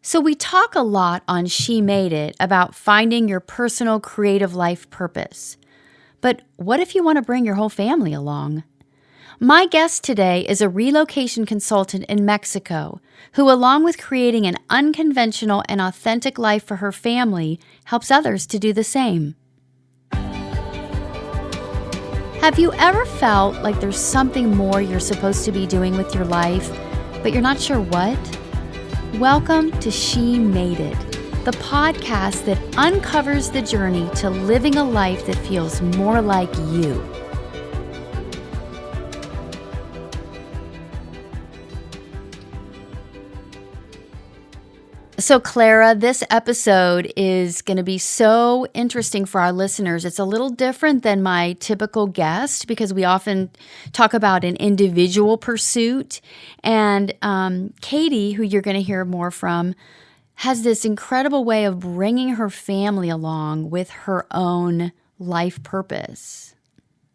So we talk a lot on She Made It about finding your personal creative life purpose. But what if you want to bring your whole family along? My guest today is a relocation consultant in Mexico who, along with creating an unconventional and authentic life for her family, helps others to do the same. Have you ever felt like there's something more you're supposed to be doing with your life, but you're not sure what? Welcome to She Made It, the podcast that uncovers the journey to living a life that feels more like you. So, Clara, this episode is going to be so interesting for our listeners. It's a little different than my typical guest because we often talk about an individual pursuit. And Katie, who you're going to hear more from, has this incredible way of bringing her family along with her own life purpose.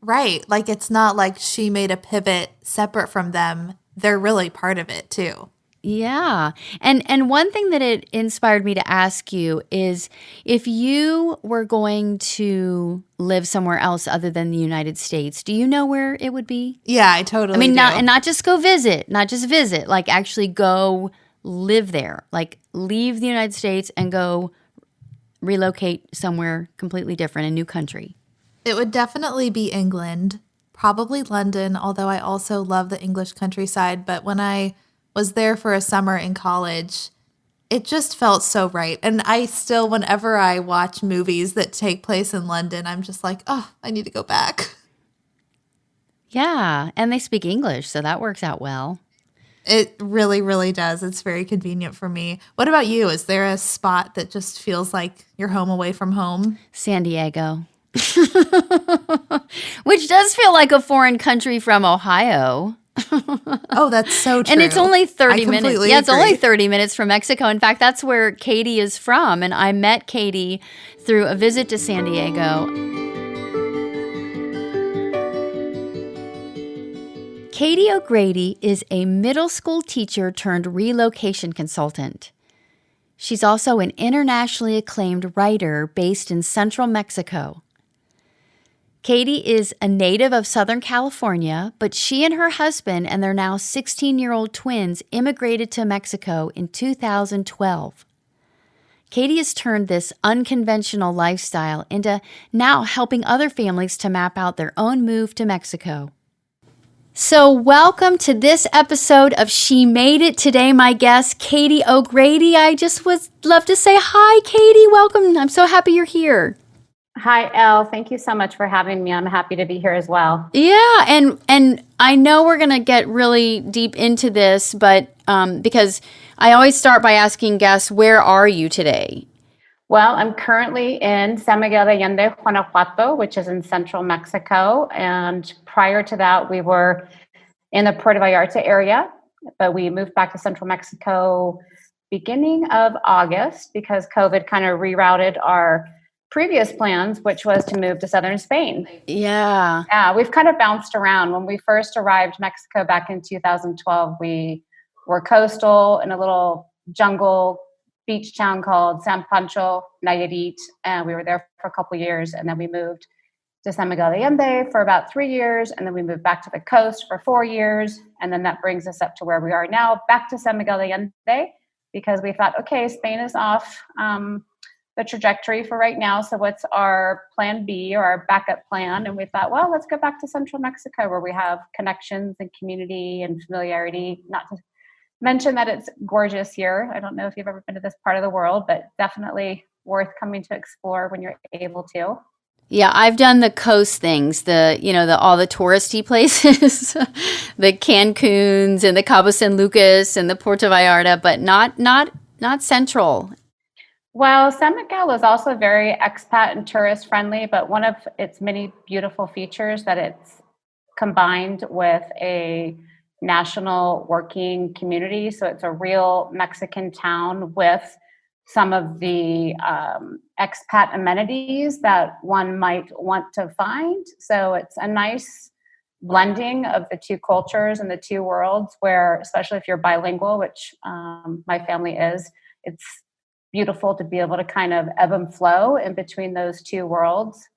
Right. Like, it's not like she made a pivot separate from them. They're really part of it, too. Yeah. And one thing that it inspired me to ask you is if you were going to live somewhere else other than the United States, do you know where it would be? Yeah, I totally do. Not just go visit, not just visit, like actually go live there, like leave the United States and go relocate somewhere completely different, a new country. It would definitely be England, probably London, although I also love the English countryside. But when I was there for a summer in college, it just felt so right. And I still, whenever I watch movies that take place in London, I'm just like, oh, I need to go back. Yeah, and they speak English, so that works out well. It really, really does. It's very convenient for me. What about you? Is there a spot that just feels like you're home away from home? San Diego. Which does feel like a foreign country from Ohio. Oh, that's so true. And it's only 30 minutes. Yeah, agree. It's only 30 minutes from Mexico. In fact, that's where Katie is from. And I met Katie through a visit to San Diego. Katie O'Grady is a middle school teacher turned relocation consultant. She's also an internationally acclaimed writer based in central Mexico. Katie is a native of Southern California, but she and her husband and their now 16-year-old twins immigrated to Mexico in 2012. Katie has turned this unconventional lifestyle into now helping other families to map out their own move to Mexico. So welcome to this episode of She Made It. Today, my guest, Katie O'Grady. I just would love to say hi, Katie. Welcome. I'm so happy you're here. Hi, Elle. Thank you so much for having me. I'm happy to be here as well. Yeah, and I know we're going to get really deep into this, but because I always start by asking guests, where are you today? Well, I'm currently in San Miguel de Allende, Guanajuato, which is in central Mexico. And prior to that, we were in the Puerto Vallarta area, but we moved back to central Mexico beginning of August because COVID kind of rerouted our previous plans, which was to move to southern Spain. Yeah. We've kind of bounced around. When we first arrived Mexico back in 2012, we were coastal in a little jungle beach town called San Pancho, Nayarit, and we were there for a couple of years, and then we moved to San Miguel de Allende for about 3 years, and then we moved back to the coast for 4 years, and then that brings us up to where we are now, back to San Miguel de Allende, because we thought, okay, Spain is off the trajectory for right now. So what's our plan B or our backup plan? And we thought, well, let's go back to central Mexico where we have connections and community and familiarity. Not to mention that it's gorgeous here. I don't know if you've ever been to this part of the world, but definitely worth coming to explore when you're able to. Yeah, I've done the coast things, all the touristy places, the Cancuns and the Cabo San Lucas and the Puerto Vallarta, but not central. Well, San Miguel is also very expat and tourist friendly, but one of its many beautiful features that it's combined with a national working community. So it's a real Mexican town with some of the expat amenities that one might want to find. So it's a nice blending of the two cultures and the two worlds where, especially if you're bilingual, which my family is, it's beautiful to be able to kind of ebb and flow in between those two worlds,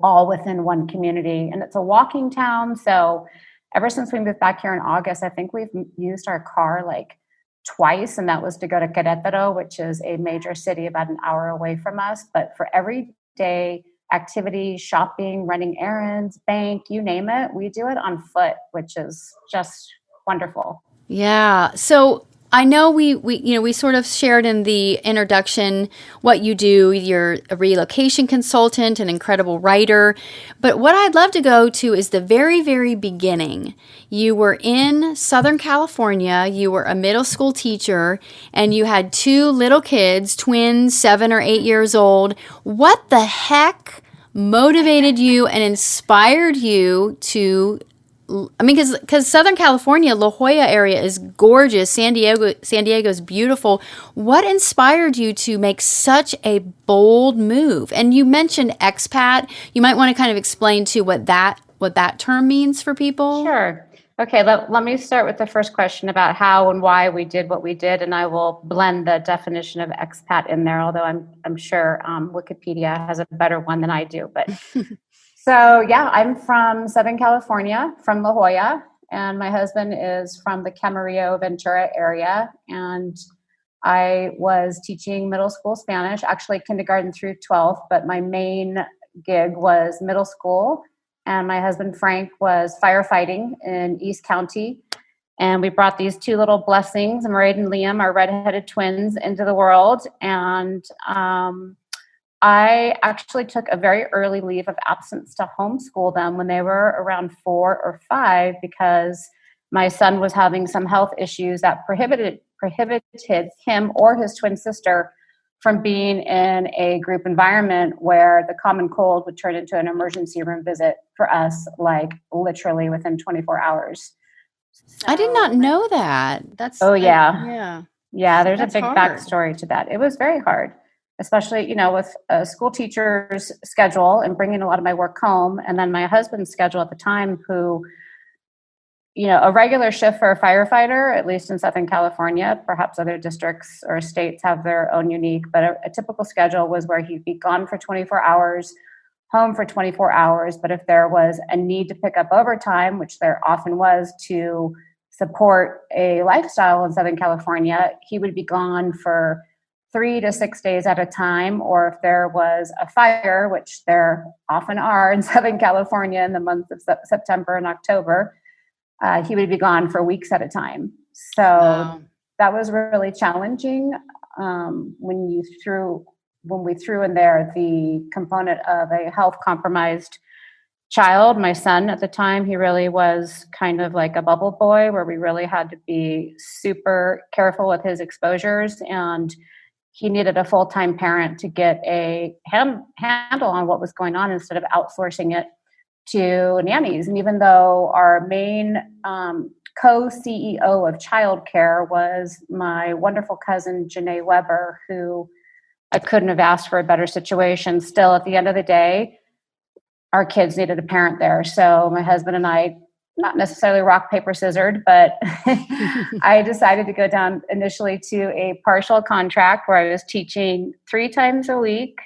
all within one community. And it's a walking town. So ever since we moved back here in August, I think we've used our car like twice, and that was to go to Querétaro, which is a major city about an hour away from us. But for everyday activities, shopping, running errands, bank, you name it, we do it on foot, which is just wonderful. Yeah. So I know we sort of shared in the introduction what you do. You're a relocation consultant, an incredible writer. But what I'd love to go to is the very, very beginning. You were in Southern California. You were a middle school teacher, and you had two little kids, twins, 7 or 8 years old. What the heck motivated you and inspired you to, I mean, because Southern California, La Jolla area is gorgeous. San Diego is beautiful. What inspired you to make such a bold move? And you mentioned expat. You might want to kind of explain to what that term means for people. Sure. Okay, let me start with the first question about how and why we did what we did, and I will blend the definition of expat in there, although I'm sure Wikipedia has a better one than I do. But so yeah, I'm from Southern California, from La Jolla, and my husband is from the Camarillo Ventura area, and I was teaching middle school Spanish, actually kindergarten through 12th, but my main gig was middle school. And my husband, Frank, was firefighting in East County. And we brought these two little blessings, Mairead and Liam, our redheaded twins, into the world. And I actually took a very early leave of absence to homeschool them when they were around 4 or 5, because my son was having some health issues that prohibited him or his twin sister from being in a group environment where the common cold would turn into an emergency room visit for us, like literally within 24 hours. So, I did not know that. Yeah. There's That's a big hard. backstory to that. It was very hard, especially, with a school teacher's schedule and bringing a lot of my work home. And then my husband's schedule at the time, who, a regular shift for a firefighter, at least in Southern California, perhaps other districts or states have their own unique, but a typical schedule was where he'd be gone for 24 hours, home for 24 hours. But if there was a need to pick up overtime, which there often was to support a lifestyle in Southern California, he would be gone for 3 to 6 days at a time. Or if there was a fire, which there often are in Southern California in the months of September and October, he would be gone for weeks at a time. So Wow. that was really challenging when we threw in there the component of a health compromised child. My son at the time, he really was kind of like a bubble boy, where we really had to be super careful with his exposures, and he needed a full-time parent to get a handle on what was going on instead of outsourcing it to nannies. And even though our main co-CEO of childcare was my wonderful cousin, Janae Weber, who I couldn't have asked for a better situation, still at the end of the day, our kids needed a parent there. So my husband and I, not necessarily rock, paper, scissors, but I decided to go down initially to a partial contract where I was teaching 3 days a week,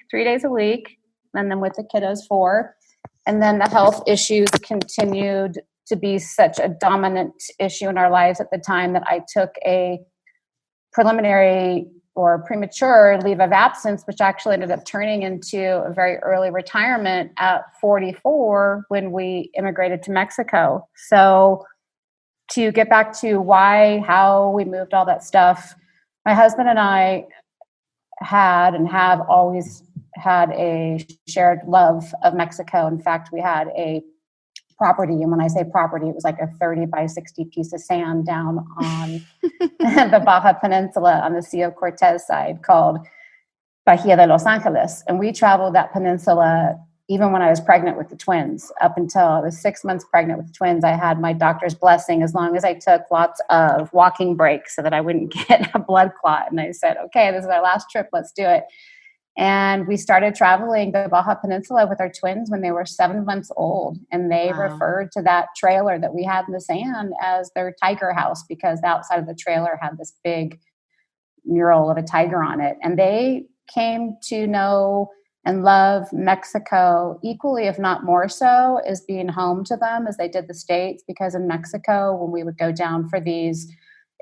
and then with the kiddos 4. And then the health issues continued to be such a dominant issue in our lives at the time that I took a preliminary or premature leave of absence, which actually ended up turning into a very early retirement at 44 when we immigrated to Mexico. So to get back to how we moved all that stuff, my husband and I had and have always had a shared love of Mexico. In fact, we had a property, and when I say property, it was like a 30 by 60 piece of sand down on the Baja Peninsula on the Sea of Cortez side called Bahia de Los Angeles. And we traveled that peninsula even when I was pregnant with the twins. Up until I was 6 months pregnant with the twins, I had my doctor's blessing as long as I took lots of walking breaks so that I wouldn't get a blood clot. And I said, okay, this is our last trip, let's do it. And we started traveling the Baja Peninsula with our twins when they were 7 months old. And they referred to that trailer that we had in the sand as their tiger house, because the outside of the trailer had this big mural of a tiger on it. And they came to know and love Mexico equally, if not more so, as being home to them as they did the States. Because in Mexico, when we would go down for these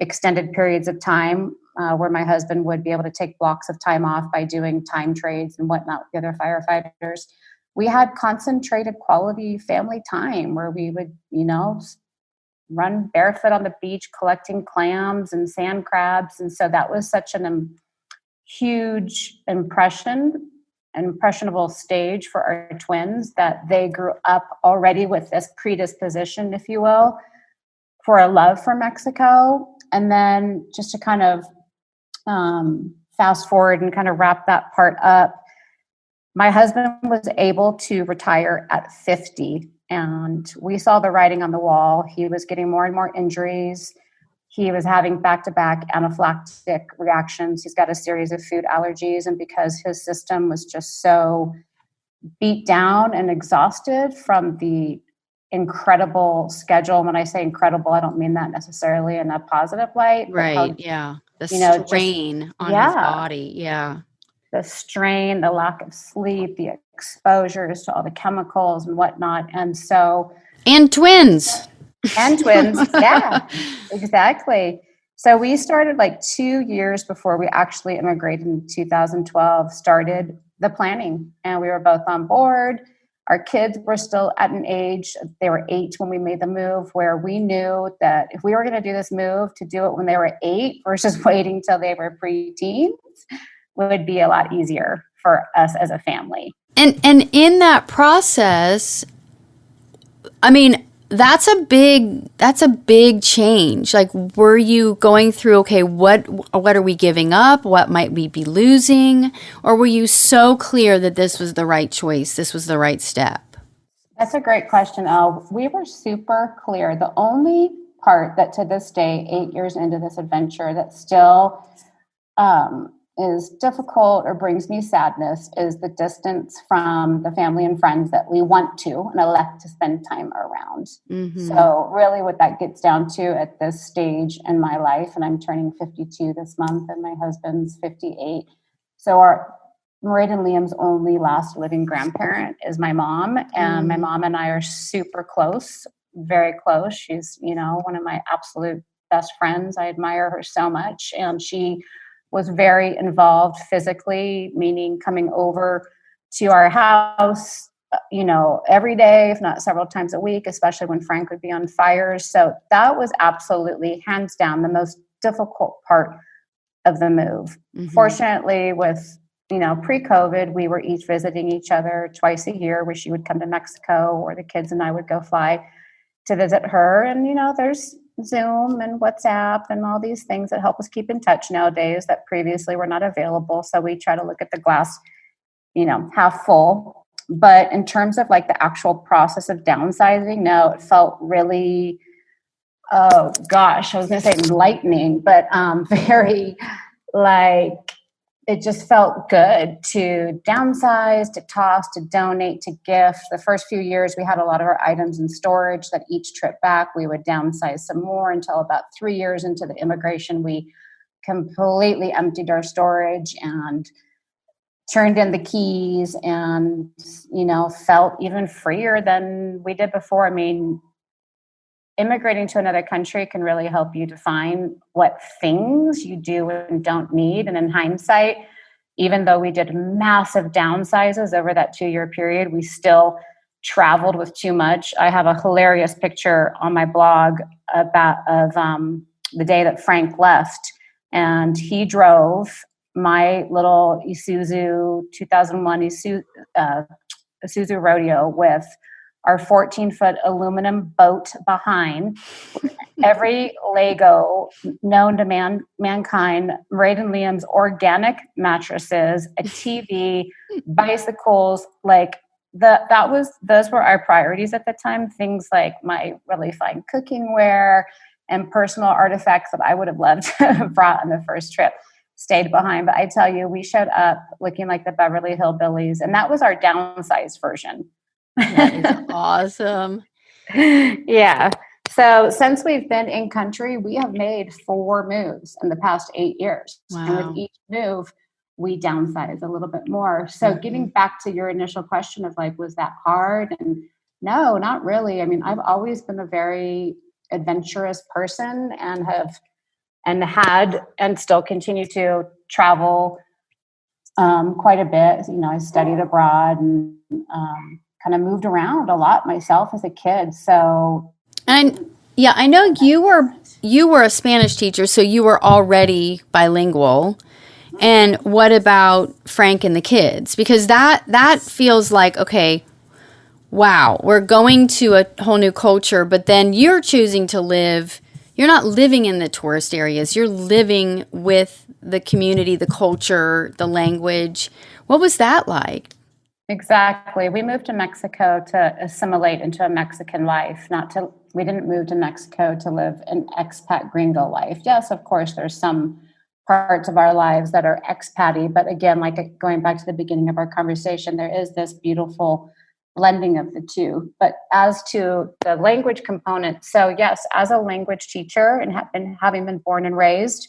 extended periods of time, where my husband would be able to take blocks of time off by doing time trades and whatnot with the other firefighters, we had concentrated quality family time where we would, run barefoot on the beach collecting clams and sand crabs. And so that was such an huge impressionable stage for our twins, that they grew up already with this predisposition, if you will, for a love for Mexico. And then just to kind of fast forward and kind of wrap that part up, my husband was able to retire at 50, and we saw the writing on the wall. He was getting more and more injuries. He was having back-to-back anaphylactic reactions. He's got a series of food allergies, and because his system was just so beat down and exhausted from the incredible schedule. When I say incredible, I don't mean that necessarily in a positive light. Right. The strain on his body. Yeah. The strain, the lack of sleep, the exposures to all the chemicals and whatnot. And twins. Yeah, exactly. So we started 2 years before we actually immigrated in 2012, started the planning, and we were both on board. Our kids were still at an age, they were 8 when we made the move, where we knew that if we were going to do this move, to do it when they were 8 versus waiting till they were preteens would be a lot easier for us as a family. And in that process, I mean, that's a big change. Were you going through, okay, what are we giving up? What might we be losing? Or were you so clear that this was the right choice? This was the right step? That's a great question, Elle. We were super clear. The only part that to this day, 8 years into this adventure, that still is difficult or brings me sadness is the distance from the family and friends that we want to and elect to spend time around. Mm-hmm. So really what that gets down to at this stage in my life, and I'm turning 52 this month and my husband's 58. So Mairead and Liam's only last living grandparent is my mom. And my mom and I are super close, very close. She's, one of my absolute best friends. I admire her so much. And she was very involved physically, meaning coming over to our house, every day, if not several times a week, especially when Frank would be on fires. So that was absolutely, hands down, the most difficult part of the move. Mm-hmm. Fortunately, with, pre-COVID, we were each visiting each other twice a year, where she would come to Mexico or the kids and I would go fly to visit her. And, there's Zoom and WhatsApp and all these things that help us keep in touch nowadays that previously were not available. So we try to look at the glass, half full. But in terms of the actual process of downsizing, no, it felt really, oh gosh, I was going to say enlightening, but very it just felt good to downsize, to toss, to donate, to gift. The first few years, we had a lot of our items in storage that each trip back, we would downsize some more until about 3 years into the immigration, we completely emptied our storage and turned in the keys and, felt even freer than we did before. I mean, immigrating to another country can really help you define what things you do and don't need. And in hindsight, even though we did massive downsizes over that 2-year period, we still traveled with too much. I have a hilarious picture on my blog of the day that Frank left, and he drove my little Isuzu 2001 Isuzu Rodeo with our 14-foot aluminum boat behind, every Lego known to mankind, Mairead and Liam's organic mattresses, a TV, bicycles. Those were our priorities at the time. Things like my really fine cooking ware and personal artifacts that I would have loved to have brought on the first trip stayed behind. But I tell you, we showed up looking like the Beverly Hillbillies, and that was our downsized version. That is awesome. Yeah. So since we've been in country, we have made 4 moves in the past 8 years. Wow. And with each move, we downsize a little bit more. So getting back to your initial question of like, was that hard? And no, not really. I mean, I've always been a very adventurous person and had and still continue to travel quite a bit. I studied abroad and kind of moved around a lot myself as a kid. So, and yeah, I know you were a Spanish teacher, so you were already bilingual. And what about Frank and the kids? Because that feels like, okay, wow, we're going to a whole new culture, but then you're choosing to live. You're not living in the tourist areas. You're living with the community, the culture, the language. What was that like? exactly. We moved to Mexico to assimilate into a Mexican life, we didn't move to Mexico to live an expat gringo life. Yes, of course, there's some parts of our lives that are expatty, but again, like going back to the beginning of our conversation, there is this beautiful blending of the two. But as to the language component, so yes, as a language teacher and having been born and raised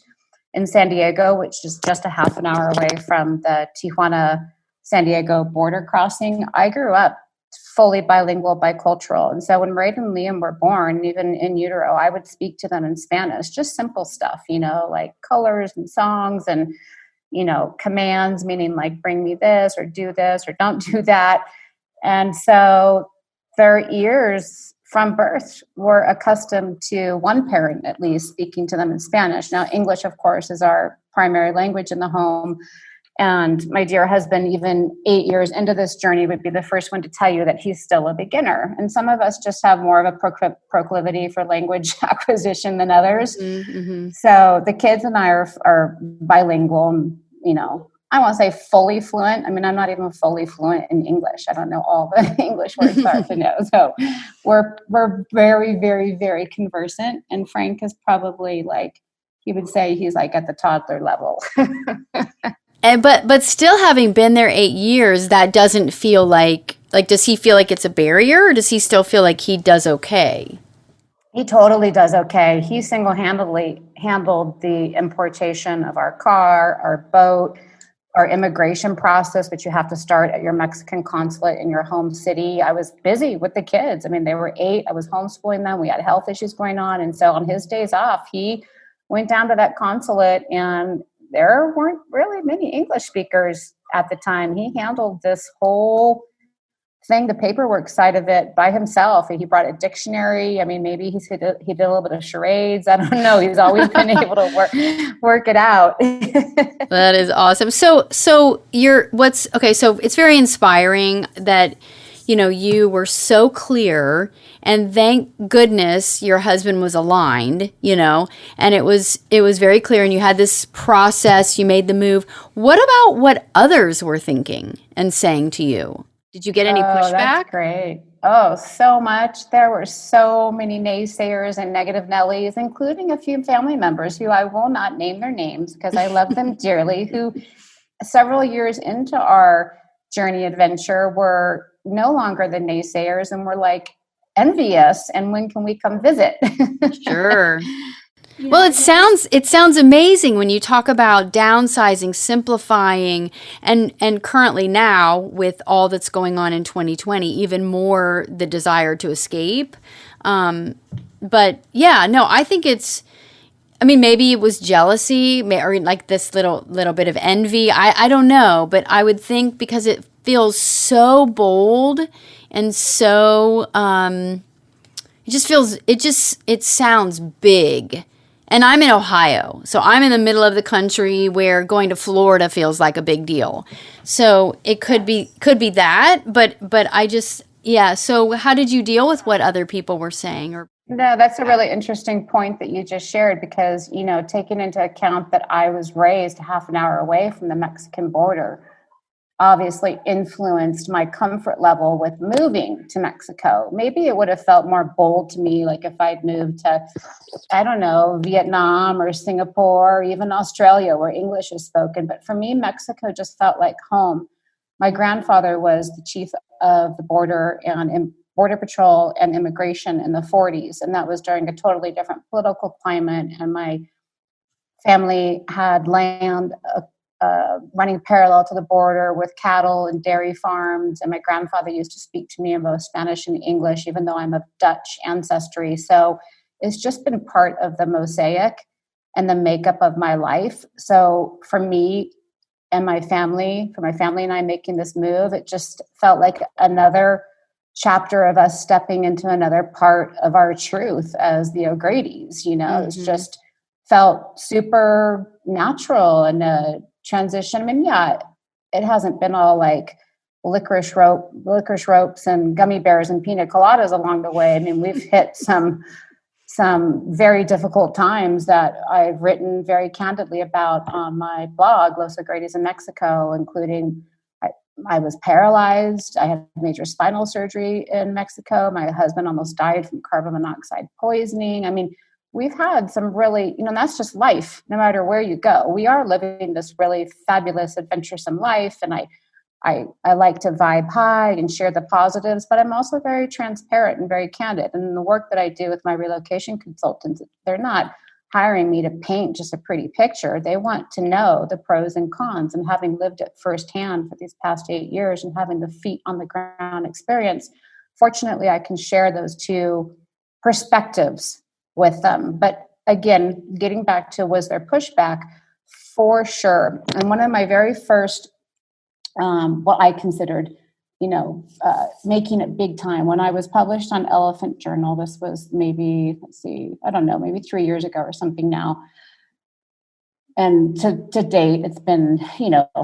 in San Diego, which is just a half an hour away from the Tijuana San Diego border crossing, I grew up fully bilingual, bicultural. And so when Raid and Liam were born, even in utero, I would speak to them in Spanish, just simple stuff, like colors and songs and, commands, meaning like bring me this or don't do that. And so their ears from birth were accustomed to one parent, at least, speaking to them in Spanish. Now, English, of course, is our primary language in the home. And my dear husband, even 8 years into this journey, would be the first one to tell you that he's still a beginner. And some of us just have more of a proclivity for language acquisition than others. Mm-hmm. So the kids and I are bilingual, I won't say fully fluent. I mean, I'm not even fully fluent in English. I don't know all the English words there are to know. So we're very, very, very conversant. And Frank is probably he would say he's like at the toddler level. But still, having been there 8 years, that doesn't feel like does he feel like it's a barrier, or does he still feel like he does okay? He totally does okay. He single-handedly handled the importation of our car, our boat, our immigration process, which you have to start at your Mexican consulate in your home city. I was busy with the kids. I mean, they were 8. I was homeschooling them. We had health issues going on. And so on his days off, he went down to that consulate, and there weren't really many English speakers at the time. He handled this whole thing, the paperwork side of it, by himself. He brought a dictionary. I mean, maybe he did a little bit of charades. I don't know. He's always been able to work it out. That is awesome. So so it's very inspiring that you were so clear, and thank goodness your husband was aligned, and it was very clear, and you had this process, you made the move. What about what others were thinking and saying to you? Did you get any pushback? That's great. Oh, so much. There were so many naysayers and negative Nellies, including a few family members who I will not name their names because I love them dearly, who several years into our journey adventure were no longer the naysayers and were envious, and when can we come visit? Sure. Well, it sounds amazing when you talk about downsizing, simplifying, and currently now with all that's going on in 2020, even more the desire to escape. But yeah, no, I think maybe it was jealousy or like this little bit of envy. I don't know, but I would think because it feels so bold and so it sounds big. And I'm in Ohio, so I'm in the middle of the country where going to Florida feels like a big deal. So it could be that, but I just, yeah. So how did you deal with what other people were saying? Or no, that's a really interesting point that you just shared because, taking into account that I was raised half an hour away from the Mexican border, obviously influenced my comfort level with moving to Mexico. Maybe it would have felt more bold to me, like if I'd moved to, I don't know, Vietnam or Singapore or even Australia where English is spoken. But for me, Mexico just felt like home. My grandfather was the chief of the border and Border Patrol and immigration in the 40s. And that was during a totally different political climate. And my family had land running parallel to the border with cattle and dairy farms. And my grandfather used to speak to me in both Spanish and English, even though I'm of Dutch ancestry. So it's just been part of the mosaic and the makeup of my life. So for me and my family, and I making this move, it just felt like another chapter of us stepping into another part of our truth as the O'Grady's. It's just felt super natural and a transition. I mean, yeah, it hasn't been all like licorice ropes and gummy bears and pina coladas along the way. I mean, we've hit some very difficult times that I've written very candidly about on my blog, Los O'Grady's in Mexico, including I was paralyzed. I had major spinal surgery in Mexico. My husband almost died from carbon monoxide poisoning. I mean, we've had some really, that's just life, no matter where you go. We are living this really fabulous, adventuresome life. And I like to vibe high and share the positives, but I'm also very transparent and very candid. And the work that I do with my relocation consultants, they're not hiring me to paint just a pretty picture. They want to know the pros and cons. And having lived it firsthand for these past 8 years and having the feet on the ground experience, fortunately, I can share those two perspectives with them. But again, getting back to, was there pushback? For sure. And one of my very first what I considered, making it big time. When I was published on Elephant Journal, this was maybe 3 years ago or something now. And to date, it's been,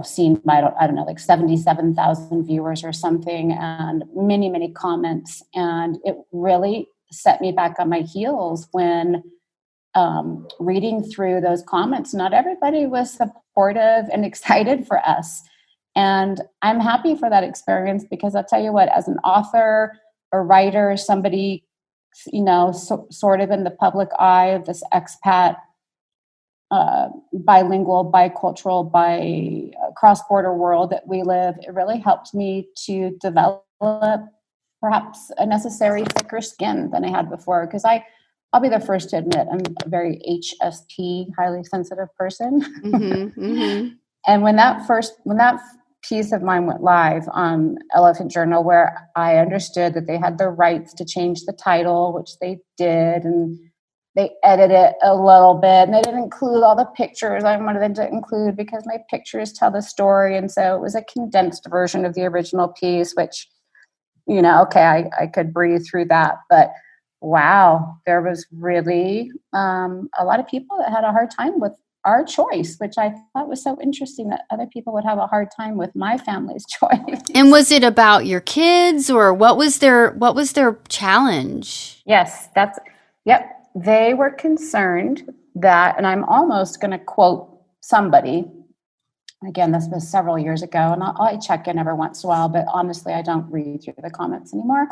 seen by, I don't know, like 77,000 viewers or something, and many, many comments. And it really set me back on my heels when reading through those comments. Not everybody was supportive and excited for us. And I'm happy for that experience, because I'll tell you what, as an author, a writer, somebody, sort of in the public eye of this expat, bilingual, bicultural, cross-border world that we live, it really helped me to develop perhaps a necessary thicker skin than I had before. Because I'll be the first to admit, I'm a very HSP, highly sensitive person. Mm-hmm, mm-hmm. And when that piece of mine went live on Elephant Journal, where I understood that they had the rights to change the title, which they did, and they edited it a little bit, and they didn't include all the pictures I wanted them to include, because my pictures tell the story. And so it was a condensed version of the original piece, which, I could breathe through that. But wow, there was really a lot of people that had a hard time with our choice, which I thought was so interesting, that other people would have a hard time with my family's choice. And was it about your kids, or what was their challenge? Yes, yep. They were concerned that, and I'm almost going to quote somebody. Again, this was several years ago, and I check in every once in a while, but honestly, I don't read through the comments anymore.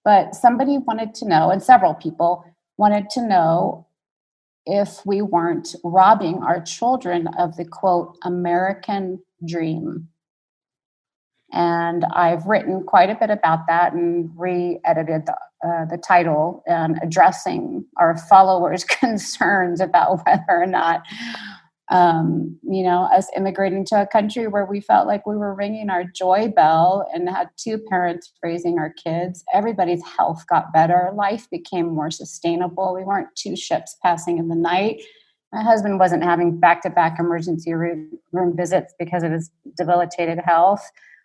But somebody wanted to know, and several people wanted to know, if we weren't robbing our children of the, quote, American dream. And I've written quite a bit about that and re-edited the title, and addressing our followers' concerns about whether or not, us immigrating to a country where we felt like we were ringing our joy bell and had two parents raising our kids, everybody's health got better, life became more sustainable. We weren't two ships passing in the night. My husband wasn't having back-to-back emergency room visits because of his debilitated health.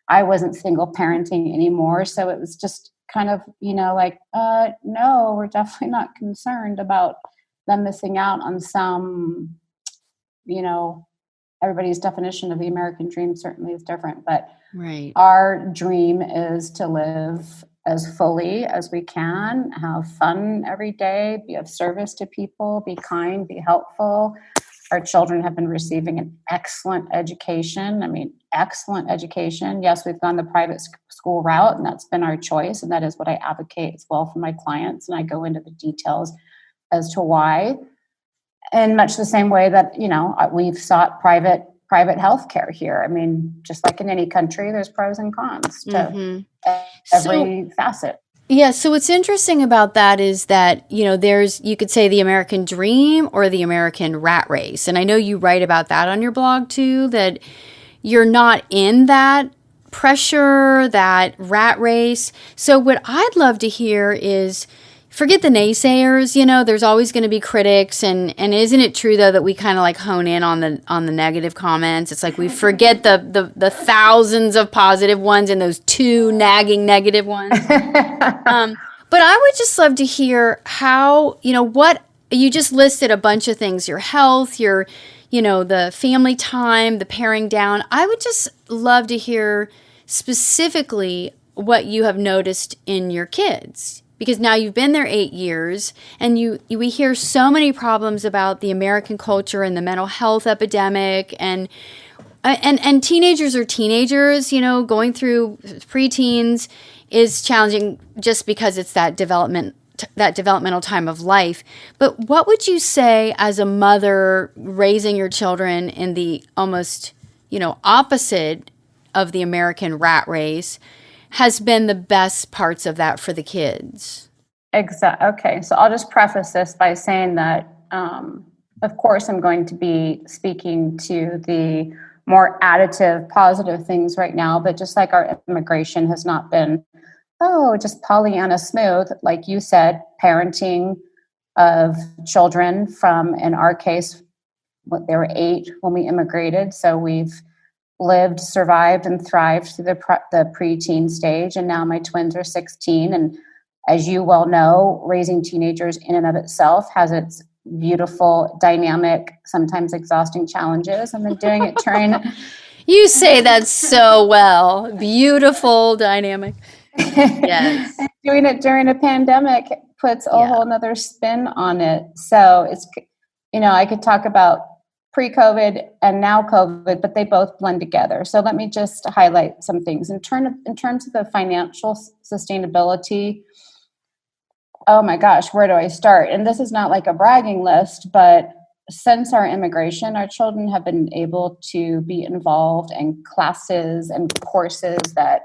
I wasn't single parenting anymore. So it was just kind of, no, we're definitely not concerned about them missing out on some, everybody's definition of the American dream certainly is different. But right. Our dream is to live as fully as we can, have fun every day, be of service to people, be kind, be helpful. Our children have been receiving an excellent education. Excellent education. Yes, we've gone the private school route, and that's been our choice. And that is what I advocate as well for my clients. And I go into the details as to why. In much the same way that, we've sought private health care here. Just like in any country, there's pros and cons to every facet. Yeah, so what's interesting about that is that, there's, you could say the American dream or the American rat race. And I know you write about that on your blog too, that you're not in that pressure, that rat race. So what I'd love to hear is, forget the naysayers, there's always going to be critics, and isn't it true though that we kind of like hone in on the negative comments? It's like we forget the thousands of positive ones and those two nagging negative ones. But I would just love to hear how, what you just listed a bunch of things, your health, the family time, the paring down. I would just love to hear specifically what you have noticed in your kids. Because now you've been there 8 years, and we hear so many problems about the American culture and the mental health epidemic, and teenagers are teenagers, going through preteens is challenging just because it's that developmental time of life. But what would you say as a mother raising your children in the almost, opposite of the American rat race has been the best parts of that for the kids? Exactly. Okay, so I'll just preface this by saying that, of course, I'm going to be speaking to the more additive, positive things right now, but just like our immigration has not been, just Pollyanna smooth, like you said, parenting of children from, in our case, they were 8 when we immigrated, so we've lived, survived, and thrived through the preteen stage, and now my twins are 16. And as you well know, raising teenagers in and of itself has its beautiful, dynamic, sometimes exhausting challenges. And then doing it during You say that so well. Beautiful, dynamic. Yes. doing it during a pandemic puts a whole nother spin on it. So it's, I could talk about pre-COVID and now COVID, but they both blend together. So let me just highlight some things. In terms of the financial sustainability, oh my gosh, where do I start? And this is not like a bragging list, but since our immigration, our children have been able to be involved in classes and courses that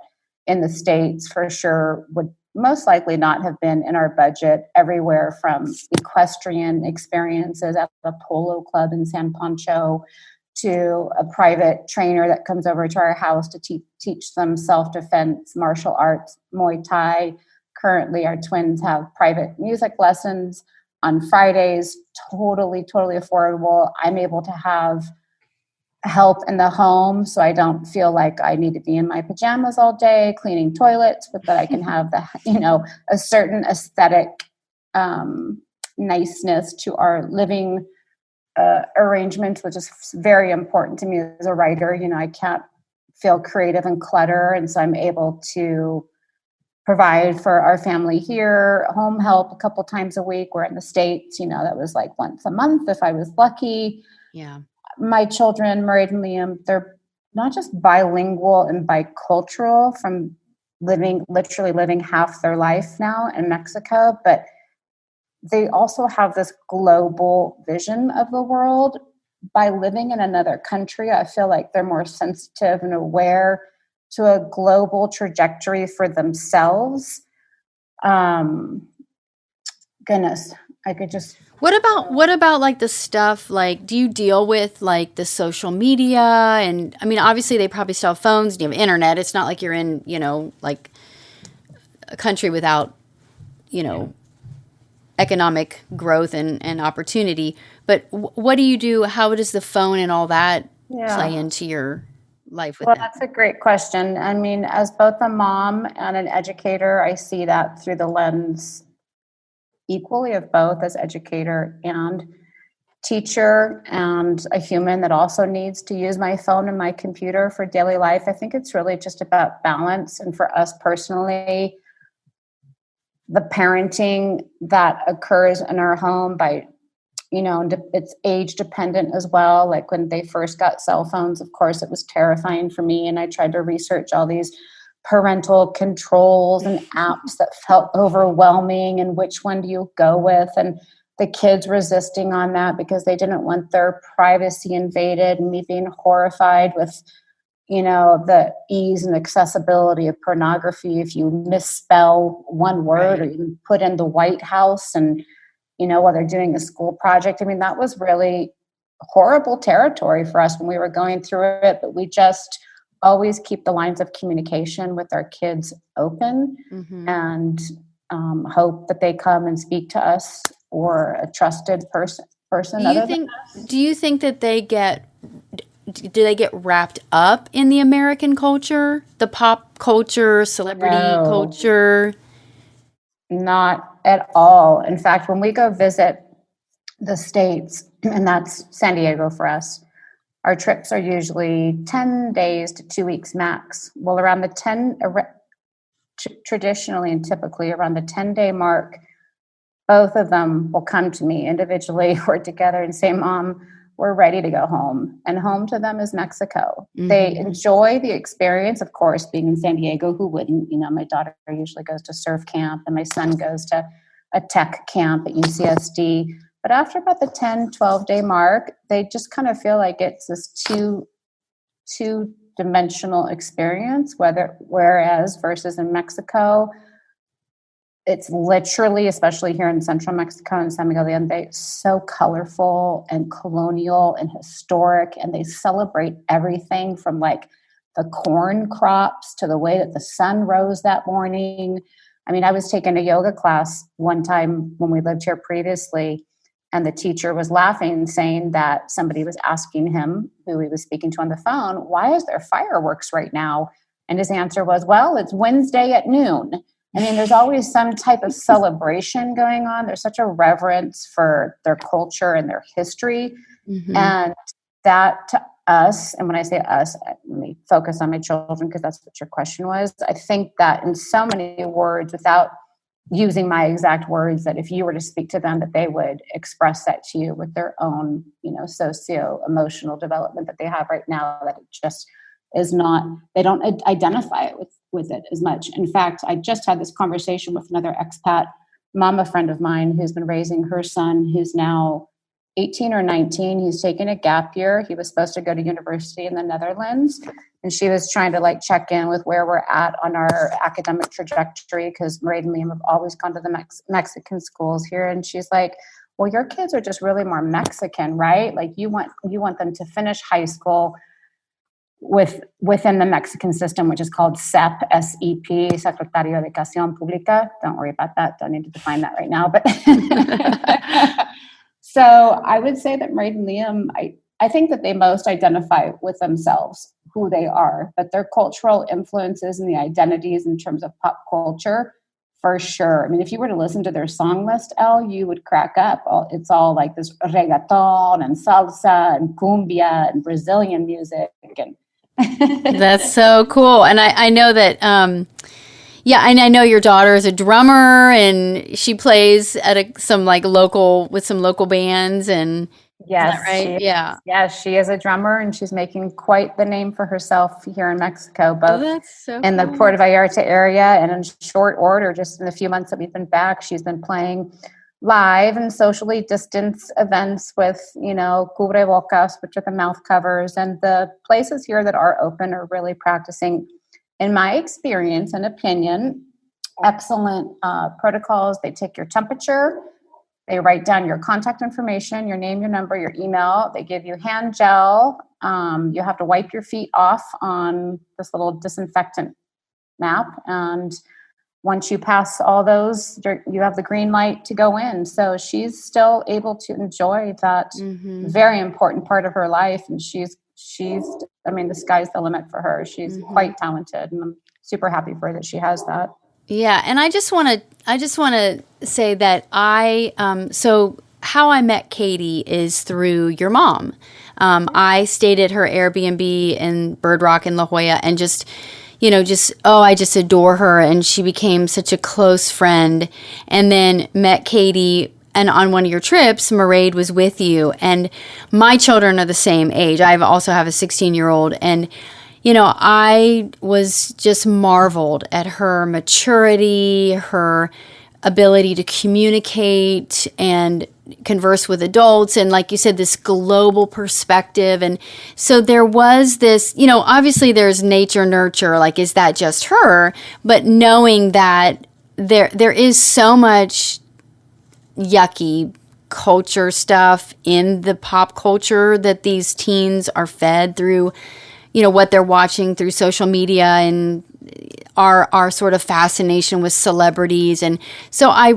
in the States for sure would most likely not have been in our budget, everywhere from equestrian experiences at the polo club in San Pancho to a private trainer that comes over to our house to teach them self-defense, martial arts, Muay Thai. Currently, our twins have private music lessons on Fridays, totally affordable. I'm able to have help in the home, so I don't feel like I need to be in my pajamas all day cleaning toilets, but that I can have a certain aesthetic niceness to our living arrangements, which is very important to me as a writer. I can't feel creative and clutter, and so I'm able to provide for our family here, home help a couple times a week. We're in the States, that was like once a month if I was lucky. Yeah. My children, Murray and Liam, they're not just bilingual and bicultural from literally living half their life now in Mexico, but they also have this global vision of the world. By living in another country, I feel like they're more sensitive and aware to a global trajectory for themselves. Goodness, I could just... What about like the stuff, like, do you deal with like the social media? And I mean, obviously they probably still have phones and you have internet. It's not like you're in, like a country without, economic growth and opportunity. But what do you do? How does the phone and all that play into your life with them? That's a great question. I mean, as both a mom and an educator, I see that through the lens equally of both as educator and teacher and a human that also needs to use my phone and my computer for daily life. I think it's really just about balance. And for us personally, the parenting that occurs in our home by, it's age dependent as well. Like when they first got cell phones, of course, it was terrifying for me. And I tried to research all these parental controls and apps that felt overwhelming, and which one do you go with? And the kids resisting on that because they didn't want their privacy invaded, and me being horrified with, the ease and accessibility of pornography. If you misspell one word or you put in the White House and, while they're doing a school project, I mean, that was really horrible territory for us when we were going through it, but we just always keep the lines of communication with our kids open and hope that they come and speak to us or a trusted person. Do you think that do they get wrapped up in the American culture, the pop culture, celebrity culture? Not at all. In fact, when we go visit the States, and that's San Diego for us, our trips are usually 10 days to 2 weeks max. Well, around the traditionally and typically around the 10-day mark, both of them will come to me individually or together and say, Mom, we're ready to go home. And home to them is Mexico. They enjoy the experience, of course, being in San Diego. Who wouldn't? My daughter usually goes to surf camp and my son goes to a tech camp at UCSD. But after about the 10, 12-day mark, they just kind of feel like it's this two-dimensional experience, whereas versus in Mexico, it's literally, especially here in central Mexico and San Miguel de Allende, so colorful and colonial and historic, and they celebrate everything from like the corn crops to the way that the sun rose that morning. I mean, I was taking a yoga class one time when we lived here previously, and the teacher was laughing, saying that somebody was asking him, who he was speaking to on the phone, why is there fireworks right now? And his answer was, well, it's Wednesday at noon. I mean, there's always some type of celebration going on. There's such a reverence for their culture and their history. And that to us, and when I say us, let me focus on my children because that's what your question was. I think that in so many words, without using my exact words, that if you were to speak to them, that they would express that to you with their own, socio-emotional development that they have right now, that it just is not, they don't identify it with it as much. In fact, I just had this conversation with another expat mama friend of mine who's been raising her son, who's now 18 or 19. He's taking a gap year. He was supposed to go to university in the Netherlands. And she was trying to check in with where we're at on our academic trajectory, because Mairead and Liam have always gone to the Mexican schools here. And she's like, well, your kids are just really more Mexican, right? Like you want them to finish high school within the Mexican system, which is called SEP, S-E-P, Secretario de Educación Pública. Don't worry about that. Don't need to define that right now. But so I would say that Mairead and Liam, I think that they most identify with themselves, who they are, but their cultural influences and the identities in terms of pop culture, for sure. I mean, if you were to listen to their song list, Elle, you would crack up. It's all like this reggaeton and salsa and cumbia and Brazilian music. And That's so cool. And I know that, and I know your daughter is a drummer and she plays at some local bands. And yes, is that right? Yes, she is a drummer and she's making quite the name for herself here in Mexico, both in the Puerto Vallarta area and in short order, just in the few months that we've been back, she's been playing live and socially distanced events with, cubrebocas, which are the mouth covers. And the places here that are open are really practicing, in my experience and opinion, excellent protocols. They take your temperature. They write down your contact information, your name, your number, your email. They give you hand gel. You have to wipe your feet off on this little disinfectant map. And once you pass all those, you have the green light to go in. So she's still able to enjoy that very important part of her life. And she's, the sky's the limit for her. She's quite talented, and I'm super happy for her that she has that. Yeah. And I just want to say that so how I met Katie is through your mom. I stayed at her Airbnb in Bird Rock in La Jolla, and I just adore her, and she became such a close friend. And then met Katie, and on one of your trips, Mairead was with you, and my children are the same age. I also have a 16-year-old, and I was just marveled at her maturity, her ability to communicate, and converse with adults, and like you said, this global perspective. And so there was this, obviously there's nature nurture, like, is that just her? But knowing that there is so much yucky culture stuff in the pop culture that these teens are fed through, what they're watching through social media, and our sort of fascination with celebrities. And so I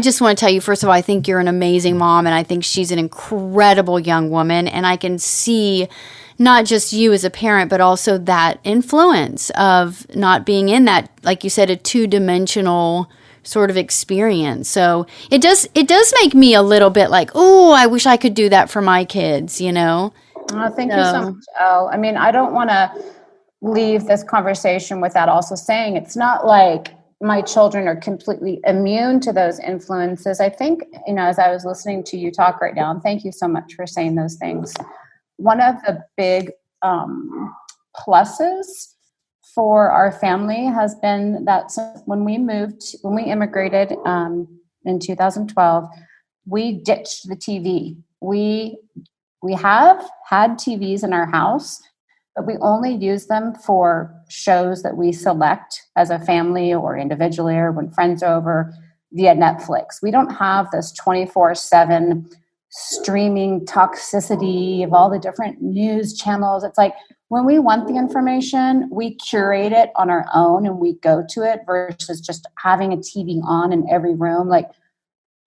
just want to tell you, first of all, I think you're an amazing mom, and I think she's an incredible young woman. And I can see not just you as a parent, but also that influence of not being in that, like you said, a two-dimensional sort of experience. So it does make me a little bit like, oh, I wish I could do that for my kids, Oh, thank you so much, Elle. I mean, I don't want to leave this conversation without also saying it's not like my children are completely immune to those influences. I think, as I was listening to you talk right now, and thank you so much for saying those things, one of the big pluses for our family has been that when we immigrated in 2012, we ditched the TV. We have had TVs in our house, but we only use them for shows that we select as a family or individually or when friends are over via Netflix. We don't have this 24/7 streaming toxicity of all the different news channels. It's like when we want the information, we curate it on our own and we go to it versus just having a TV on in every room. Like,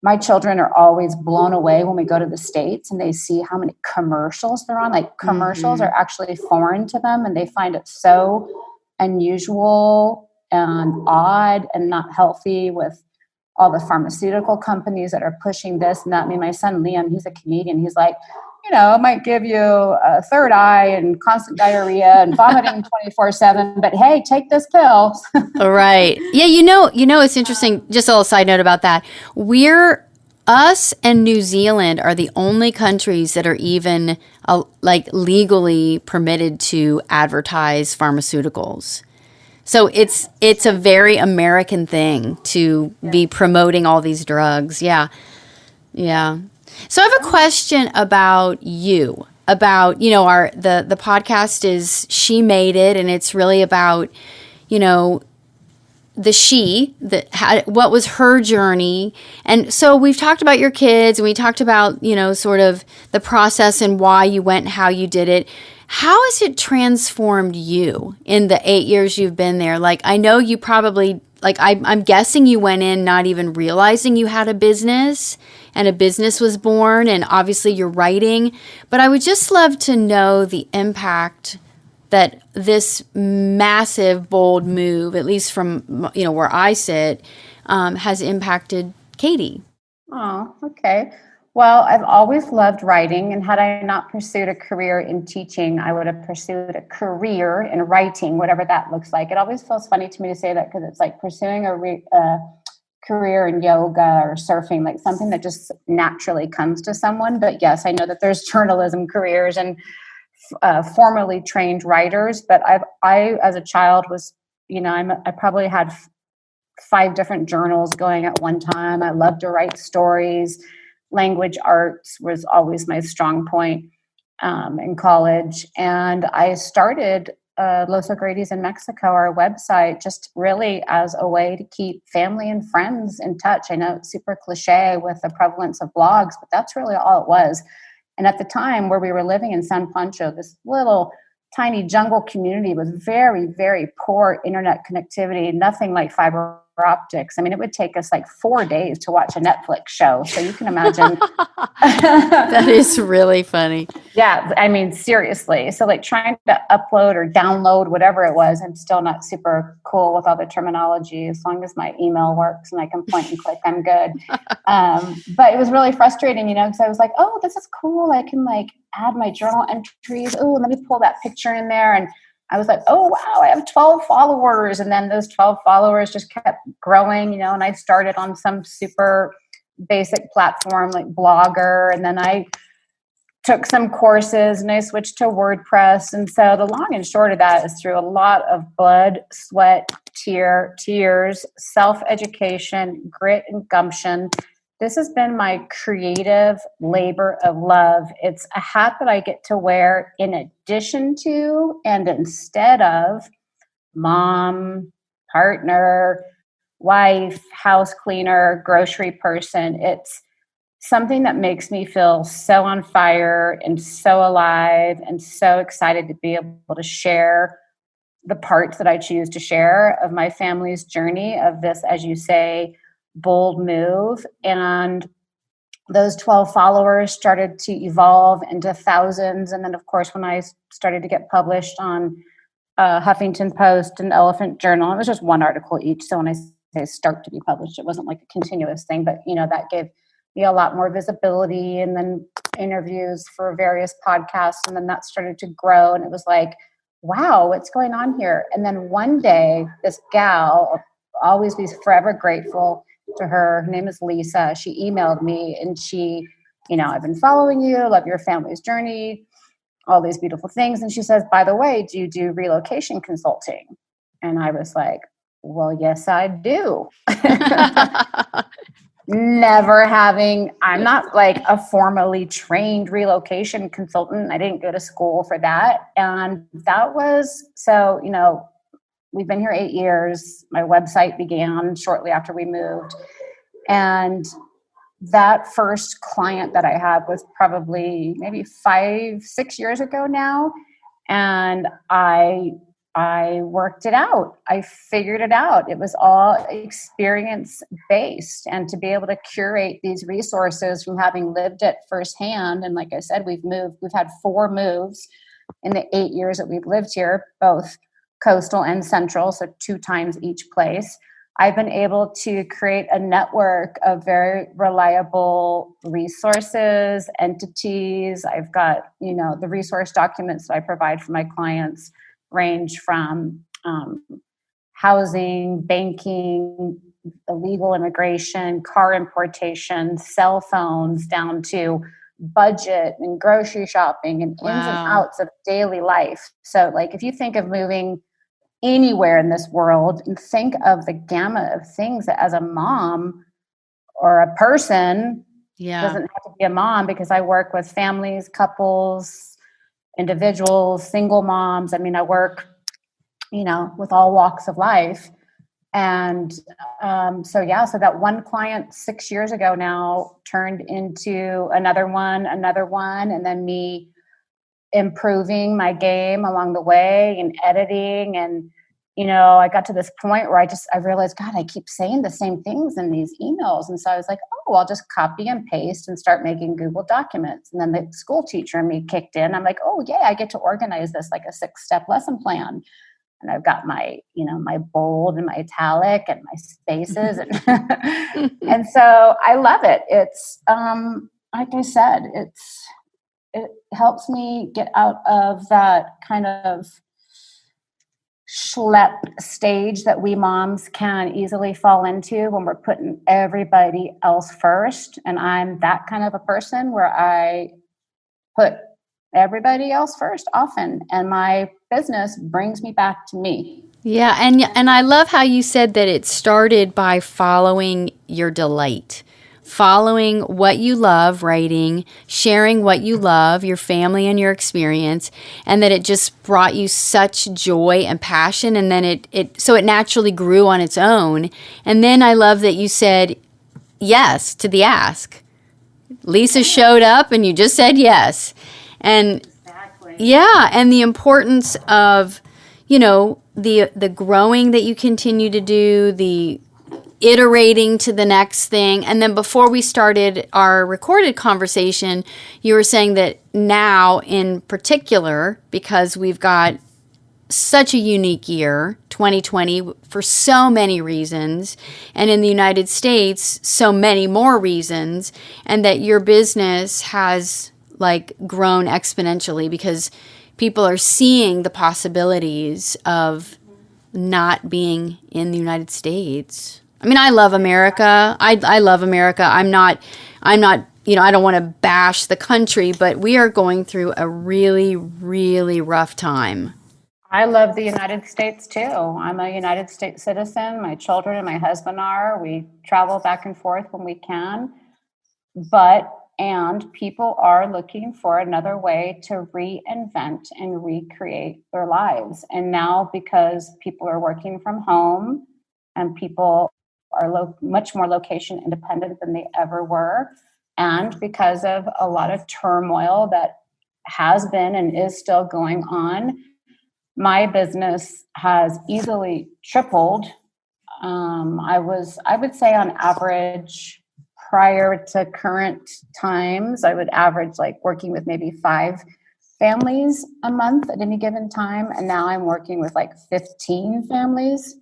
my children are always blown away when we go to the States and they see how many commercials they're on. Like, commercials are actually foreign to them, and they find it so unusual and odd and not healthy with all the pharmaceutical companies that are pushing this and that. I mean, my son Liam, he's a comedian. He's like, it might give you a third eye and constant diarrhea and vomiting 24/7, but hey, take this pill. Right. Yeah, it's interesting. Just a little side note about that. Us and New Zealand are the only countries that are even legally permitted to advertise pharmaceuticals. So it's a very American thing to be promoting all these drugs. Yeah. Yeah. So I have a question about you. About, the podcast is She Made It, and it's really about, what was her journey. And so we've talked about your kids, and we talked about, sort of the process and why you went and how you did it. How has it transformed you in the 8 years you've been there? Like, I know you probably, I'm guessing you went in not even realizing you had a business, and a business was born, and obviously you're writing. But I would just love to know the impact that this massive, bold move, at least from, where I sit, has impacted Katie. Oh, okay. Well, I've always loved writing, and had I not pursued a career in teaching, I would have pursued a career in writing, whatever that looks like. It always feels funny to me to say that, because it's like pursuing a career in yoga or surfing, like something that just naturally comes to someone. But yes, I know that there's journalism careers and formally trained writers. But I as a child was, I probably had 5 different journals going at one time. I loved to write stories. Language arts was always my strong point in college. And I started Los O'Grady's in Mexico, our website, just really as a way to keep family and friends in touch. I know it's super cliche with the prevalence of blogs, but that's really all it was. And at the time where we were living in San Pancho, this little tiny jungle community with very, very poor internet connectivity, nothing like fiber optics. I mean, it would take us like 4 days to watch a Netflix show. So you can imagine. That is really funny. Yeah. I mean, seriously. So like trying to upload or download whatever it was, I'm still not super cool with all the terminology. As long as my email works and I can point and click, I'm good. But it was really frustrating, because I was like, oh, this is cool. I can like add my journal entries. Oh, let me pull that picture in there. And I was like, oh, wow, I have 12 followers. And then those 12 followers just kept growing, and I started on some super basic platform like Blogger. And then I took some courses and I switched to WordPress. And so the long and short of that is through a lot of blood, sweat, tears, self-education, grit, and gumption. This has been my creative labor of love. It's a hat that I get to wear in addition to and instead of mom, partner, wife, house cleaner, grocery person. It's something that makes me feel so on fire and so alive and so excited to be able to share the parts that I choose to share of my family's journey of this, as you say, bold move. And those 12 followers started to evolve into thousands. And then, of course, when I started to get published on Huffington Post and Elephant Journal, it was just one article each. So when I say start to be published, it wasn't like a continuous thing, but that gave me a lot more visibility, and then interviews for various podcasts. And then that started to grow. And it was like, wow, what's going on here? And then one day, this gal, I'll always be forever grateful to her. Her name is Lisa. She emailed me and she, I've been following you, love your family's journey, all these beautiful things. And she says, by the way, do you do relocation consulting? And I was like, well, yes, I do. I'm not like a formally trained relocation consultant. I didn't go to school for that. And that was, so, we've been here 8 years. My website began shortly after we moved. And that first client that I had was probably maybe 5-6 years ago now. And I worked it out. I figured it out. It was all experience based. And to be able to curate these resources from having lived it firsthand. And like I said, we've had 4 moves in the 8 years that we've lived here, both coastal and central, so 2 times each place. I've been able to create a network of very reliable resources, entities. I've got, the resource documents that I provide for my clients range from housing, banking, illegal immigration, car importation, cell phones, down to budget and grocery shopping and ins and outs of daily life. So like if you think of moving anywhere in this world and think of the gamut of things that as a mom or a person, doesn't have to be a mom, because I work with families, couples, individuals, single moms. I mean, I work, with all walks of life. And so that one client 6 years ago now turned into another one, and then me improving my game along the way and editing. And, I got to this point where I realized, God, I keep saying the same things in these emails. And so I was like, oh, I'll just copy and paste and start making Google documents. And then the school teacher in me kicked in. I'm like, oh yeah, I get to organize this like a 6-step lesson plan. And I've got my, my bold and my italic and my spaces. And, and so I love it. It's, like I said, it helps me get out of that kind of schlep stage that we moms can easily fall into when we're putting everybody else first. And I'm that kind of a person where I put everybody else first often, and my business brings me back to me. Yeah, and I love how you said that it started by following your delight. Following what you love writing, sharing what you love, your family and your experience, and that it just brought you such joy and passion, and then it naturally grew on its own. And then I love that you said yes to the ask. Lisa showed up and you just said yes. And exactly. Yeah, and the importance of, the growing that you continue to do, the iterating to the next thing. And then before we started our recorded conversation, you were saying that now in particular, because we've got such a unique year, 2020, for so many reasons, and in the United States, so many more reasons, and that your business has grown exponentially because people are seeing the possibilities of not being in the United States. I mean, I love America. I love America. I'm not, I don't want to bash the country, but we are going through a really, really rough time. I love the United States too. I'm a United States citizen. My children and my husband are. We travel back and forth when we can. And people are looking for another way to reinvent and recreate their lives. And now, because people are working from home and people are much more location independent than they ever were, and because of a lot of turmoil that has been and is still going on, my business has easily tripled. I would say on average, prior to current times, I would average like working with maybe 5 families a month at any given time. And now I'm working with like 15 families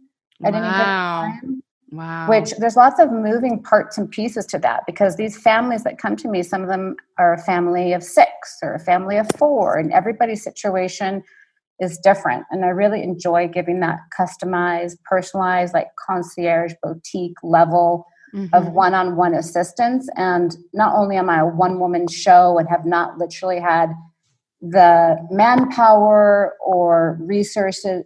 at any given time. Wow. Which there's lots of moving parts and pieces to that, because these families that come to me, some of them are a family of 6 or a family of 4, and everybody's situation is different. And I really enjoy giving that customized, personalized, like concierge boutique level of one-on-one assistance. And not only am I a one-woman show and have not literally had the manpower or resources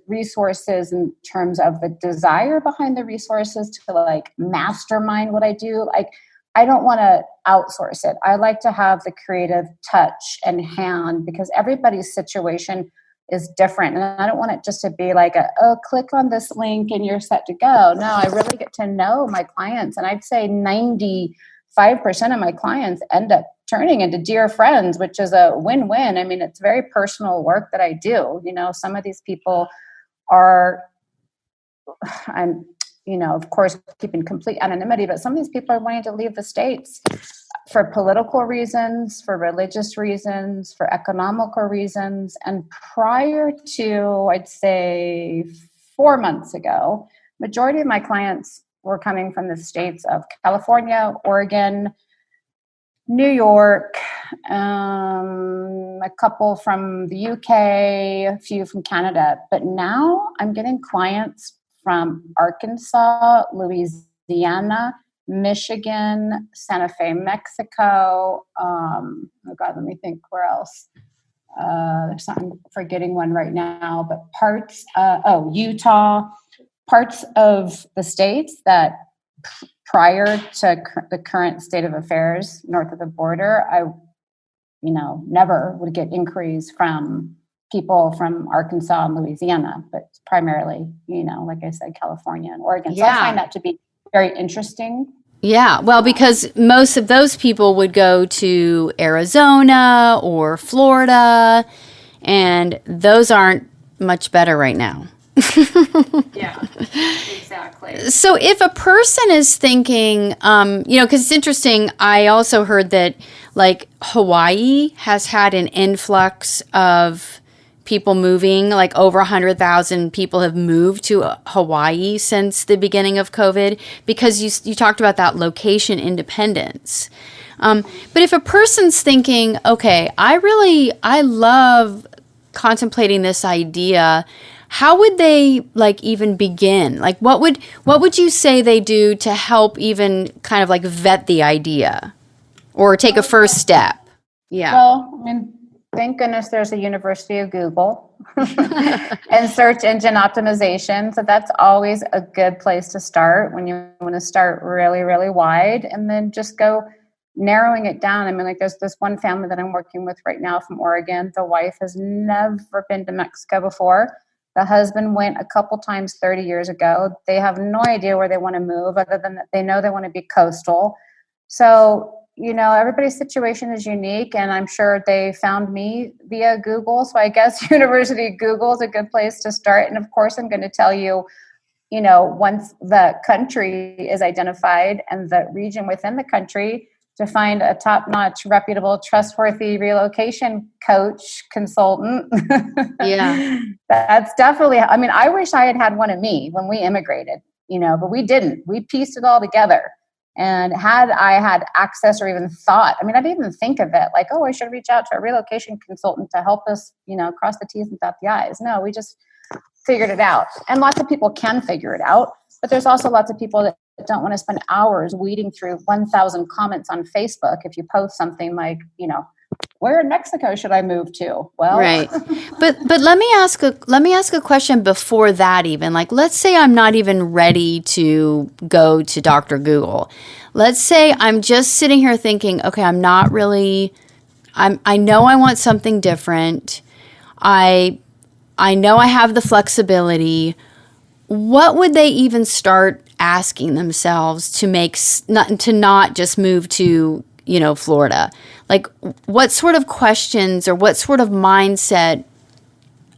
in terms of the desire behind the resources to like mastermind what I do. Like, I don't want to outsource it. I like to have the creative touch and hand, because everybody's situation is different. And I don't want it just to be like click on this link and you're set to go. No, I really get to know my clients. And I'd say 95% of my clients end up turning into dear friends, which is a win-win. I mean, it's very personal work that I do. Some of these people are, I'm, of course, keeping complete anonymity, but some of these people are wanting to leave the States for political reasons, for religious reasons, for economical reasons. And prior to, I'd say 4 months ago, majority of my clients were coming from the states of California, Oregon, New York, a couple from the UK, a few from Canada. But now I'm getting clients from Arkansas, Louisiana, Michigan, Santa Fe, Mexico. Let me think where else. There's something, forgetting one right now, but Utah, parts of the states that prior to the current state of affairs north of the border, I, never would get inquiries from people from Arkansas and Louisiana, but primarily, like I said, California and Oregon. So I find that to be very interesting. Yeah, well, because most of those people would go to Arizona or Florida, and those aren't much better right now. Yeah, exactly. So if a person is thinking, because it's interesting, I also heard that like Hawaii has had an influx of people moving, like over 100,000 people have moved to Hawaii since the beginning of COVID, because you talked about that location independence. But if a person's thinking, okay, I love contemplating this idea, how would they like even begin? Like what would you say they do to help even kind of like vet the idea or take a first step? Yeah. Well, I mean, thank goodness there's a University of Google and search engine optimization. So that's always a good place to start when you want to start really, really wide, and then just go narrowing it down. I mean, like there's this one family that I'm working with right now from Oregon. The wife has never been to Mexico before. The husband went a couple times 30 years ago. They have no idea where they want to move, other than that they know they want to be coastal. So, everybody's situation is unique, and I'm sure they found me via Google. So I guess University of Google is a good place to start. And of course, I'm going to tell you, once the country is identified and the region within the country, to find a top-notch, reputable, trustworthy relocation coach, consultant. Yeah. That's definitely, I wish I had one of me when we immigrated, but we didn't. We pieced it all together. And had I had access or even thought, I didn't even think of it like, oh, I should reach out to a relocation consultant to help us, cross the T's and dot the I's. No, we just figured it out. And lots of people can figure it out, but there's also lots of people that don't want to spend hours weeding through 1,000 comments on Facebook if you post something like, where in Mexico should I move to? Well, right. But let me ask a question before that even. Like, let's say I'm not even ready to go to Dr. Google. let's say I'm just sitting here thinking, okay, I know I want something different. I know I have the flexibility. What would they even start asking themselves to not just move to, Florida? Like, what sort of questions or what sort of mindset?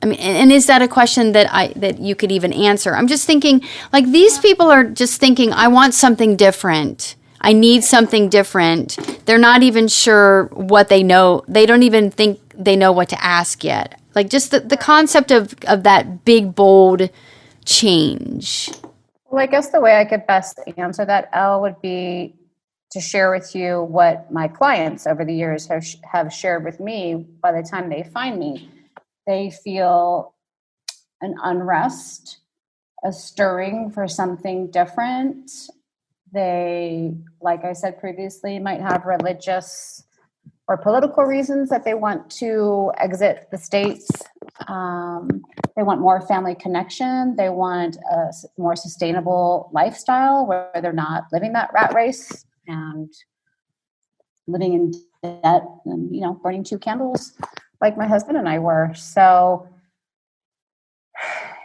I mean, and is that a question that you could even answer? I'm just thinking, like, these people are just thinking, I want something different. I need something different. They're not even sure what they know. They don't even think they know what to ask yet. Like, just the concept of that big, bold change. Well, I guess the way I could best answer that, Elle, would be to share with you what my clients over the years have shared with me. By the time they find me, they feel an unrest, a stirring for something different. They, like I said previously, might have religious or political reasons that they want to exit the States. They want more family connection. They want a more sustainable lifestyle where they're not living that rat race and living in debt and, burning two candles like my husband and I were. So,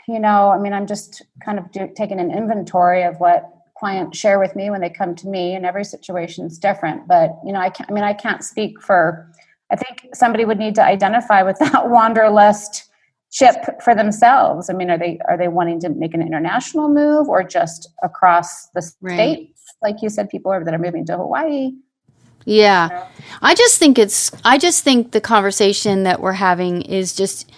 I'm just kind of taking an inventory of what clients share with me when they come to me, and every situation is different. But, I can't speak for, I think somebody would need to identify with that wanderlust chip for themselves. I mean, are they wanting to make an international move or just across the Right. states? Like you said, people that are moving to Hawaii. Yeah. I just think the conversation that we're having is just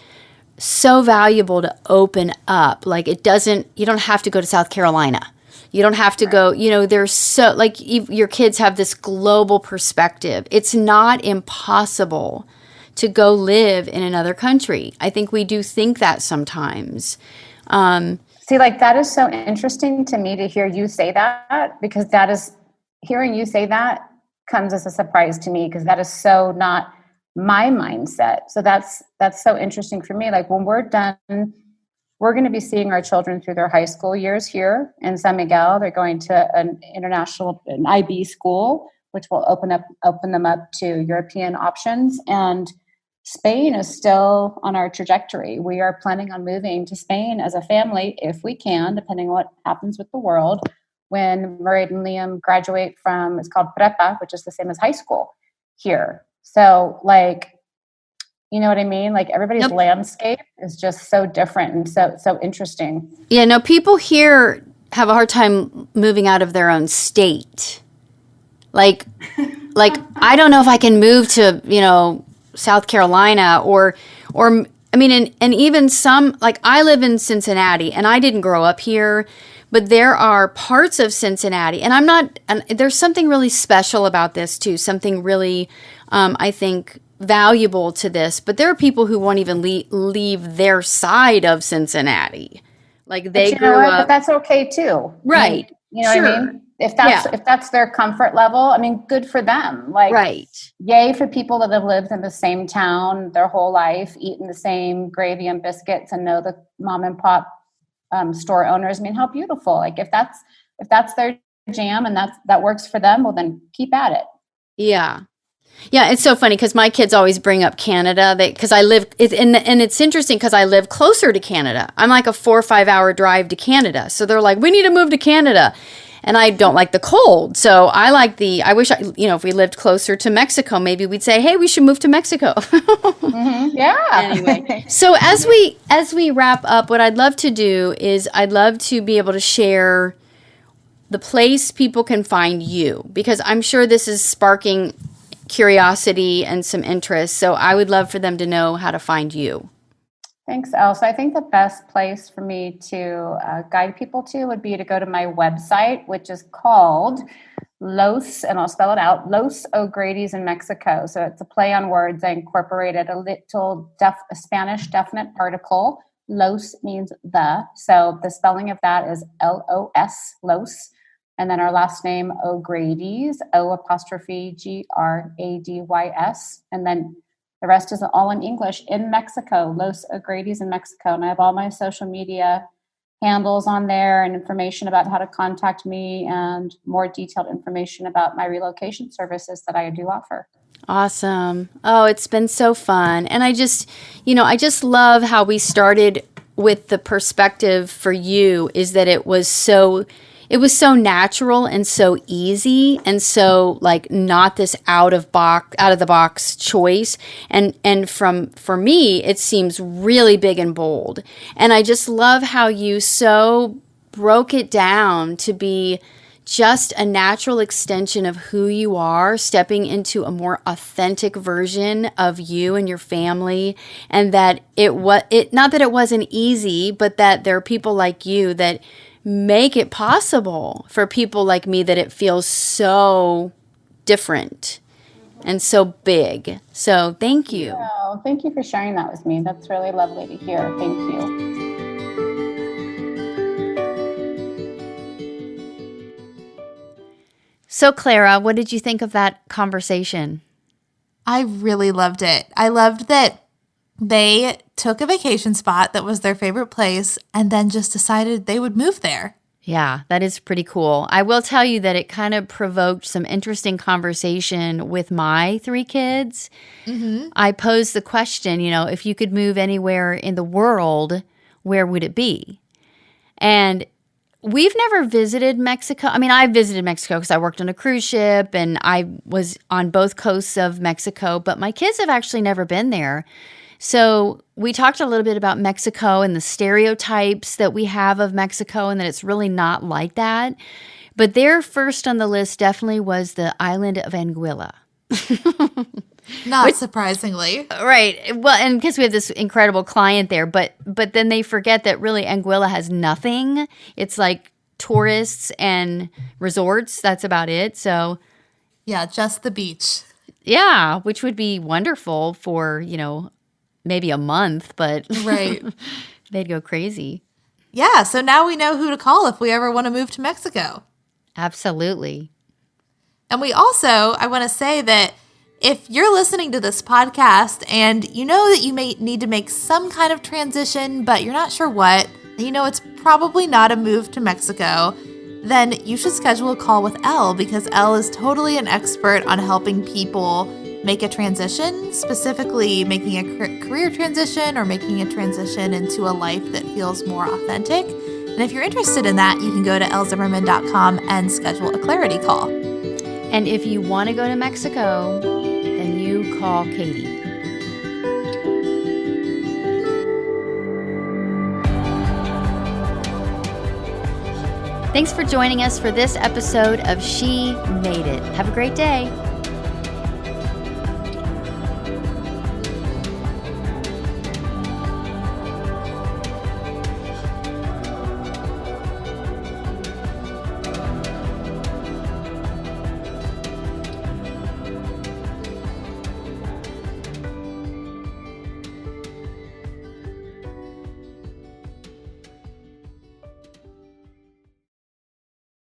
so valuable to open up. Like, you don't have to go to South Carolina. You don't have to go, there's so, like, your kids have this global perspective. It's not impossible to go live in another country. I think we do think that sometimes. See, like, that is so interesting to me to hear you say that, because hearing you say that comes as a surprise to me, because that is so not my mindset. So that's so interesting for me. Like, when we're done, we're going to be seeing our children through their high school years here in San Miguel. They're going to an IB school, which will open them up to European options. And Spain is still on our trajectory. We are planning on moving to Spain as a family, if we can, depending on what happens with the world, when Murray and Liam graduate from, it's called prepa, which is the same as high school here. So, like, you know what I mean? Like, everybody's landscape is just so different and so interesting. Yeah, no, people here have a hard time moving out of their own state. Like I don't know if I can move to, South Carolina or I mean, and even some, like, I live in Cincinnati and I didn't grow up here, but there are parts of Cincinnati, and there's something really special about this too, something really, I think, valuable to this, but there are people who won't even leave their side of Cincinnati. Like, they grew up. But that's okay too. Right. I mean, what I mean? If that's their comfort level, I mean, good for them. Like, right. Yay for people that have lived in the same town their whole life, eaten the same gravy and biscuits, and know the mom and pop store owners. I mean, how beautiful! Like, if that's their jam and that works for them, well, then keep at it. Yeah. Yeah, it's so funny because my kids always bring up Canada because I live, and it's interesting because I live closer to Canada. I'm like a 4 or 5 hour drive to Canada. So they're like, we need to move to Canada. And I don't like the cold. So I wish, if we lived closer to Mexico, maybe we'd say, hey, we should move to Mexico. Mm-hmm. Yeah. Anyway, so as we wrap up, what I'd love to do is I'd love to be able to share the place people can find you, because I'm sure this is sparking curiosity and some interest. So I would love for them to know how to find you. Thanks, Elle. So I think the best place for me to guide people to would be to go to my website, which is called Los, and I'll spell it out, Los O'Grady's in Mexico. So it's a play on words. I incorporated a little Spanish definite particle. Los means the. So the spelling of that is L-O-S, Los. And then our last name, O'Grady's, O''Gradys. And then the rest is all in English, in Mexico, Los O'Grady's in Mexico. And I have all my social media handles on there and information about how to contact me and more detailed information about my relocation services that I do offer. Awesome. Oh, it's been so fun. And I just love how we started with the perspective for you is that it was so natural and so easy and so like not this out of the box choice. And for me, it seems really big and bold. And I just love how you so broke it down to be just a natural extension of who you are, stepping into a more authentic version of you and your family, and that not that it wasn't easy, but that there are people like you that make it possible for people like me, that it feels so different and so big. So thank you. Oh, thank you for sharing that with me. That's really lovely to hear. Thank you. So Clara, what did you think of that conversation? I really loved it. I loved that they took a vacation spot that was their favorite place and then just decided they would move there. Yeah, that is pretty cool. I will tell you that it kind of provoked some interesting conversation with my 3 kids. Mm-hmm. I posed the question, if you could move anywhere in the world, where would it be? And we've never visited Mexico. I mean, I visited Mexico because I worked on a cruise ship and I was on both coasts of Mexico, but my kids have actually never been there. So we talked a little bit about Mexico and the stereotypes that we have of Mexico and that it's really not like that. But their first on the list definitely was the island of Anguilla. Not surprisingly. Right. Well, and because we have this incredible client there, but then they forget that really Anguilla has nothing. It's like tourists and resorts. That's about it. So yeah, just the beach. Yeah, which would be wonderful for, maybe a month, but right. They'd go crazy. Yeah, so now we know who to call if we ever want to move to Mexico. Absolutely. And I want to say that if you're listening to this podcast and you know that you may need to make some kind of transition, but you're not sure what, and it's probably not a move to Mexico, then you should schedule a call with Elle, because Elle is totally an expert on helping people make a transition, specifically making a career transition or making a transition into a life that feels more authentic. And if you're interested in that, you can go to ellezimmerman.com and schedule a clarity call. And if you want to go to Mexico, then you call Katie. Thanks for joining us for this episode of She Made It. Have a great day.